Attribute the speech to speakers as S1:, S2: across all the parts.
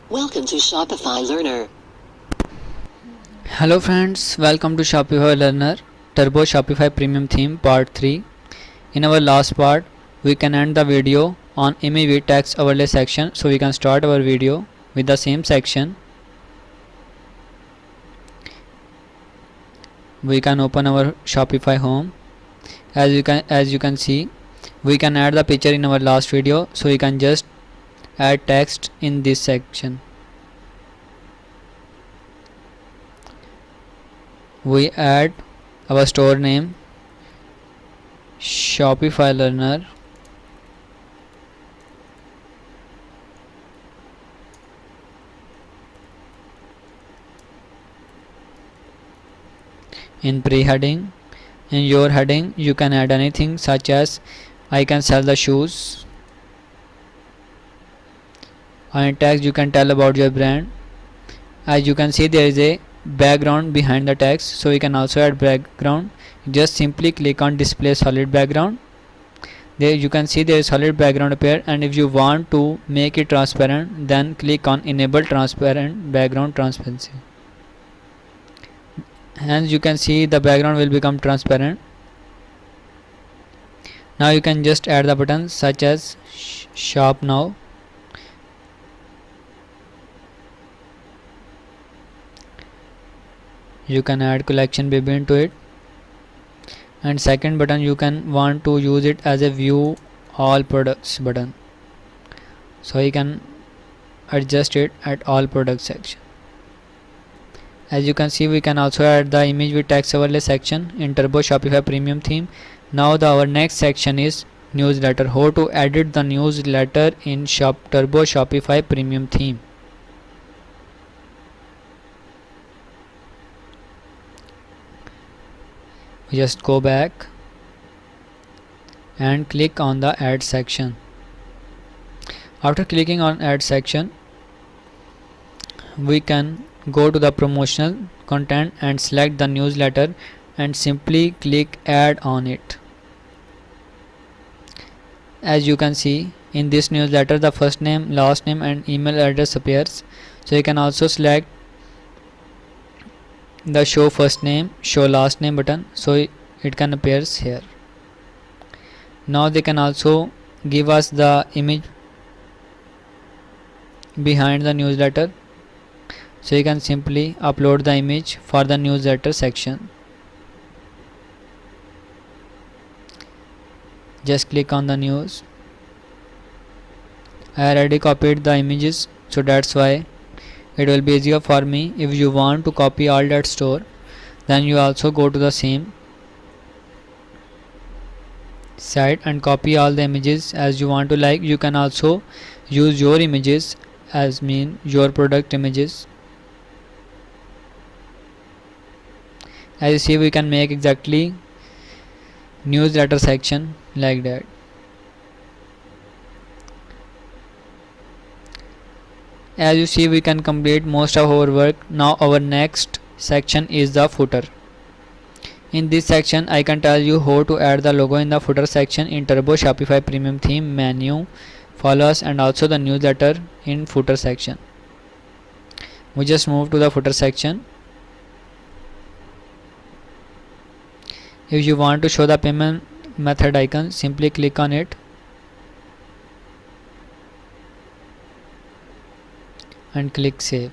S1: Welcome to Shopify Learner.
S2: Hello friends, welcome to Shopify Learner Turbo Shopify Premium Theme Part 3. In our last part, we can end the video on image with text overlay section, so we can start our video with the same section. We can open our Shopify home. As you can see, we can add the picture in our last video, so we can just add text in this section. We add our store name Shopify Learner. In pre-heading, in your heading you can add anything such as I can sell the shoes. In text you can tell about your brand. As you can see, there is a background behind the text, so you can also add background. Just simply click on display solid background. There you can see there is solid background appear, and if you want to make it transparent, then click on enable transparent background transparency. Hence you can see the background will become transparent. Now you can just add the buttons such as shop now. You can add collection baby into it, and second button you can want to use it as a view all products button, so you can adjust it at all products section. As you can see, we can also add the image with text overlay section in Turbo Shopify Premium theme. Now our next section is newsletter. How to edit the newsletter in Turbo Shopify Premium theme. We just go back and click on the add section. After clicking on add section, we can go to the promotional content and select the newsletter and simply click add on it. As you can see, in this newsletter the first name, last name and email address appears, so you can also select the show first name, show last name button, so it can appears here. Now they can also give us the image behind the newsletter, so you can simply upload the image for the newsletter section. Just click on the news. I already copied the images, so that's why it will be easier for me. If you want to copy all that store, then you also go to the same site and copy all the images as you want to. Like, you can also use your images as your product images. As you see, we can make exactly newsletter section like that. As you see, we can complete most of our work. Now our next section is the footer. In this section, I can tell you how to add the logo in the footer section in Turbo Shopify Premium theme menu, followers, and also the newsletter in footer section. We just move to the footer section. If you want to show the payment method icon, simply click on it and click save.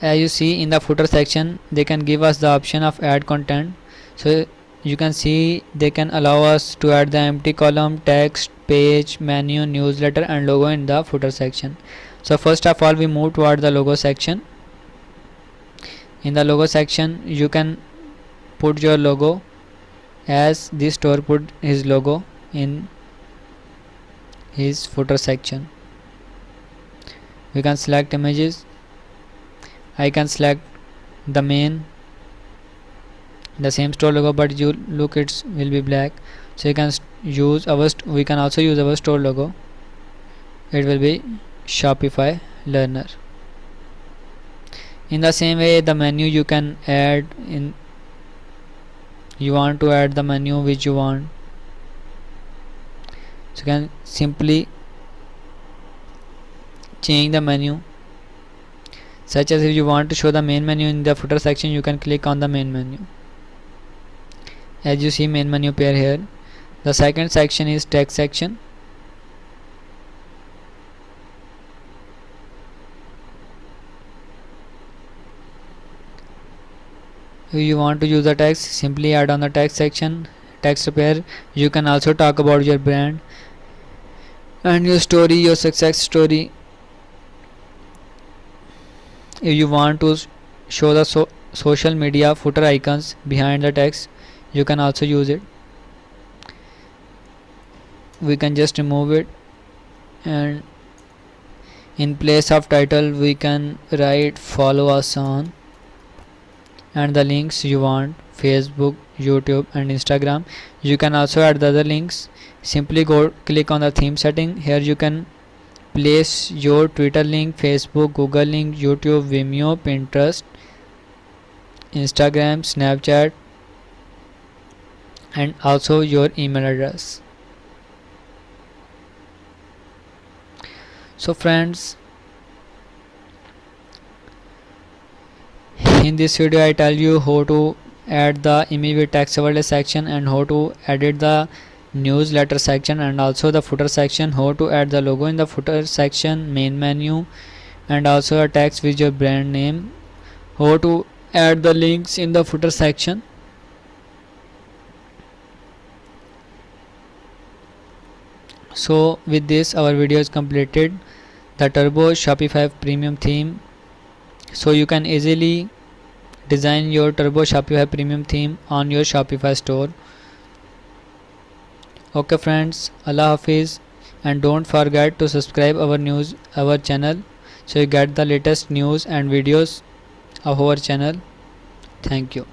S2: As you see, in the footer section they can give us the option of add content, so you can see they can allow us to add the empty column, text, page, menu, newsletter and logo in the footer section. So first of all, we move toward the logo section. In the logo section, you can put your logo, as this store put his logo in his footer section. We can select images. I can select the main, the same store logo, but you look, it will be black, so you can use we can also use our store logo. It will be Shopify Learner. In the same way, the menu you can add in, you want to add the menu which you want. So you can simply change the menu, such as if you want to show the main menu in the footer section, you can click on the main menu. As you see, main menu appear here. The second section is text section. If you want to use the text, simply add on the text section, text appear. You can also talk about your brand and your story, your success story. If you want to show the social media footer icons behind the text, you can also use it. We can just remove it, and in place of title we can write follow us on, and the links you want, Facebook, YouTube and Instagram. You can also add the other links. Simply go click on the theme setting. Here you can place your Twitter link, Facebook, Google link, YouTube, Vimeo, Pinterest, Instagram, Snapchat and also your email address. So friends, in this video I tell you how to add the image with text overlay section and how to edit the newsletter section and also the footer section, how to add the logo in the footer section, main menu and also a text with your brand name, how to add the links in the footer section. So with this our video is completed, the Turbo Shopify premium theme. So you can easily design your Turbo Shopify premium theme on your Shopify store. Okay friends, Allah Hafiz, and don't forget to subscribe our channel so you get the latest news and videos of our channel. Thank you.